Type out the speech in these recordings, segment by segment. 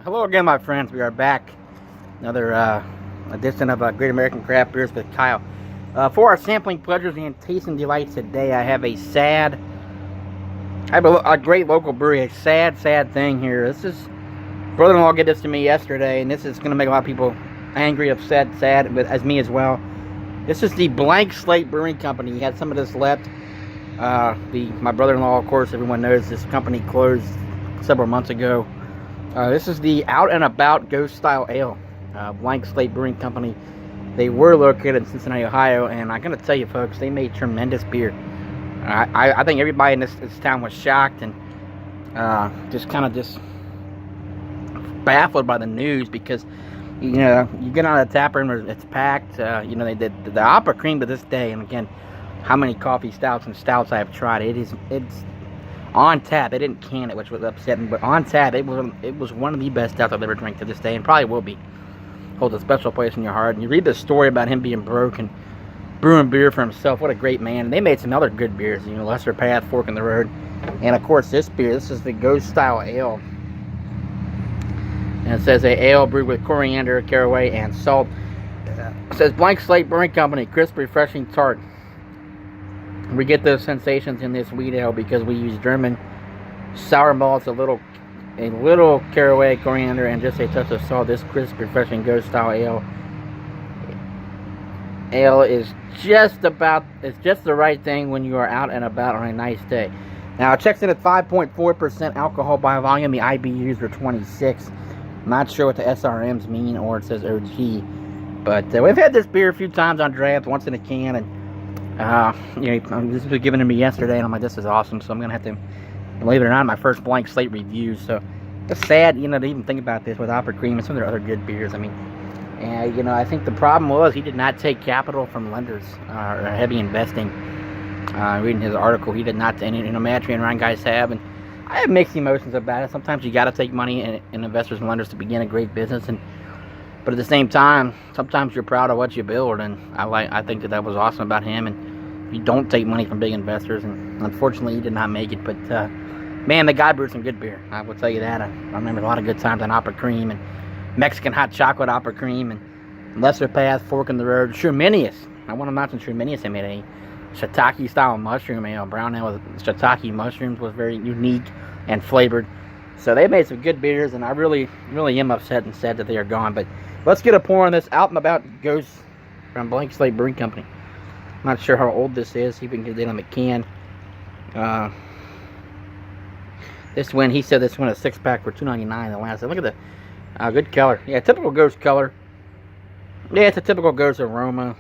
Hello again, my friends. We are back. Another edition of Great American Craft Beers with Kyle. For our sampling pleasures and tasting delights today, I have a great local brewery. A sad thing here. This is brother-in-law gave this to me yesterday, and this is going to make a lot of people angry, upset, sad, but as me as well. This is the Blank Slate Brewing Company. He had some of this left. My brother-in-law, of course, everyone knows this company closed several months ago. This is the Out and About Gose Style Ale, Blank Slate Brewing Company. They were located in Cincinnati, Ohio, and I'm going to tell you, folks, they made tremendous beer. I think everybody in this town was shocked and just baffled by the news because, you get out of the tap room, it's packed. They did the Opera Cream to this day, and again, how many coffee stouts and stouts I have tried. It's on tap. They didn't can it, which was upsetting, but on tap, it was one of the best stouts I've ever drank to this day, and probably will be. Holds a special place in your heart. And you read the story about him being broke and brewing beer for himself. What a great man. And they made some other good beers, Lesser Path, Fork in the Road, and of course this is the Gose Style Ale. And it says a ale brewed with coriander, caraway, and salt. It says Blank Slate Brewing Company, crisp, refreshing, tart. We get those sensations in this wheat ale because we use German sour malts, a little caraway, coriander, and just a touch of salt. This crisp, refreshing Gose Style ale is just the right thing when you are out and about on a nice day. Now it checks in at 5.4% alcohol by volume. The IBUs are 26. I'm not sure what the SRMs mean, or it says OG, but we've had this beer a few times on draft, once in a can, and this was given to me yesterday, and I'm like, this is awesome. So I'm gonna have to, believe it or not, my first Blank Slate review. So it's sad, to even think about this with Opera Cream and some of their other good beers. I think the problem was he did not take capital from lenders or heavy investing. Reading his article, he did not. And Matthew and Ryan guys have, and I have mixed emotions about it. Sometimes you got to take money and investors and lenders to begin a great business, but at the same time, sometimes you're proud of what you build, and I think that was awesome about him. And you don't take money from big investors, and unfortunately, he did not make it. But man, the guy brewed some good beer. I will tell you that. I remember a lot of good times on Opera Cream and Mexican hot chocolate Opera Cream and Lesser Path, Fork in the Road, Shruminius. I want to mention Shruminius. They made a shiitake style mushroom ale, brown ale with shiitake mushrooms, was very unique and flavored. So they made some good beers, and I really am upset and sad that they are gone. But let's get a pour on this Out and About Gose from Blank Slate Brewing Company. I'm not sure how old this is. See if we can get it on the can. This one, he said this one, a 6-pack for $2.99. The last. Look at the good color. Yeah, typical Gose color. Yeah, it's a typical Gose aroma.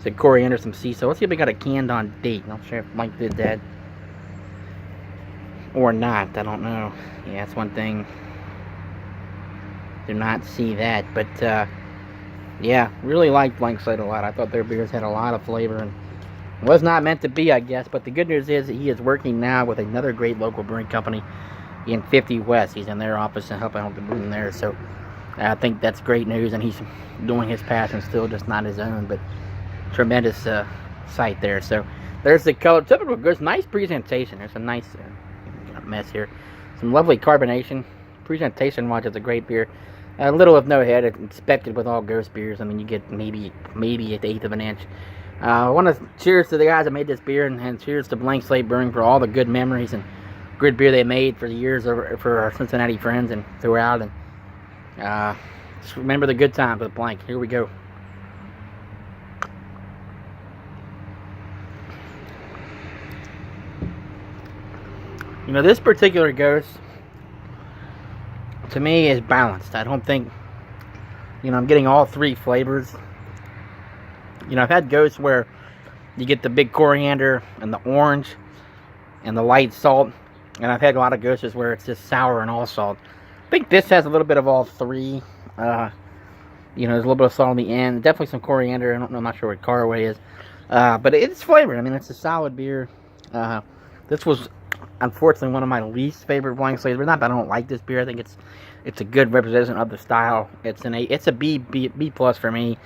It's coriander, some sea salt. Let's see if we got a canned on date. Not sure if Mike did that or not. I don't know. Yeah, that's one thing. Do not see that, but yeah, really liked Blank Slate a lot. I thought their beers had a lot of flavor and was not meant to be, I guess. But the good news is that he is working now with another great local brewing company in 50 West. He's in their office and helping out the brewing there. So I think that's great news, and he's doing his passion still, just not his own. But tremendous site there. So there's the color. Typical Gose. Nice presentation. There's a nice mess here. Some lovely carbonation. Presentation-wise, it's a great beer. A little of no head, expected with all Gose beers. You get maybe an 1/8 of an inch. I want to cheers to the guys that made this beer, and cheers to Blank Slate Brewing for all the good memories and good beer they made for the years for our Cincinnati friends and throughout. And just remember the good times with Blank. Here we go. This particular Gose, to me, is balanced. I don't think, I'm getting all three flavors. I've had Gose where you get the big coriander and the orange and the light salt, and I've had a lot of Goses where it's just sour and all salt. I think this has a little bit of all three. There's a little bit of salt on the end, definitely some coriander. I'm not sure what caraway is, but it's flavored. It's a solid beer. This was unfortunately one of my least favorite Blank Slates. But not that I don't like this beer. I think it's a good representation of the style. It's a B plus for me.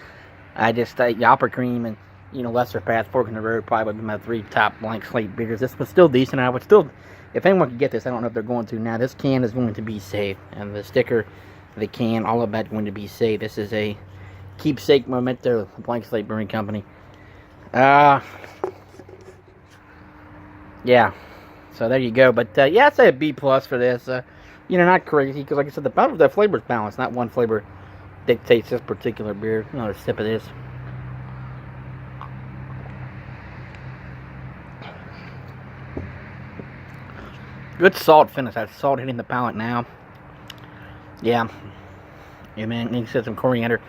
I just Opera Cream and Lesser Path, Fork in the Road probably would be my 3 top Blank Slate beers. This was still decent. I would still if anyone can get this, I don't know if they're going to now. This can is going to be saved, and the sticker, the can, all of that going to be saved. This is a keepsake memento, Blank Slate Brewing Company. Yeah. So there you go. But yeah, I'd say a B plus for this. Not crazy because, like I said, the flavor's balanced. Not one flavor dictates this particular beer. Another sip of this. Good salt finish. That salt hitting the palate now. Yeah. Yeah, man. You can set some coriander.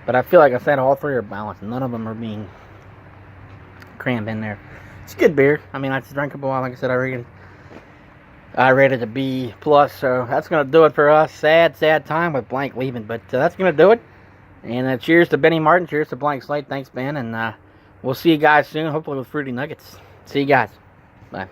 But I feel like I said all three are balanced. None of them are being crammed in there. It's a good beer. I mean, it's drinkable. Like I said, I rated a B plus. So that's going to do it for us. Sad time with Blank leaving. But that's going to do it. And cheers to Benny Martin. Cheers to Blank Slate. Thanks, Ben. And we'll see you guys soon. Hopefully with Fruity Nuggets. See you guys. Bye.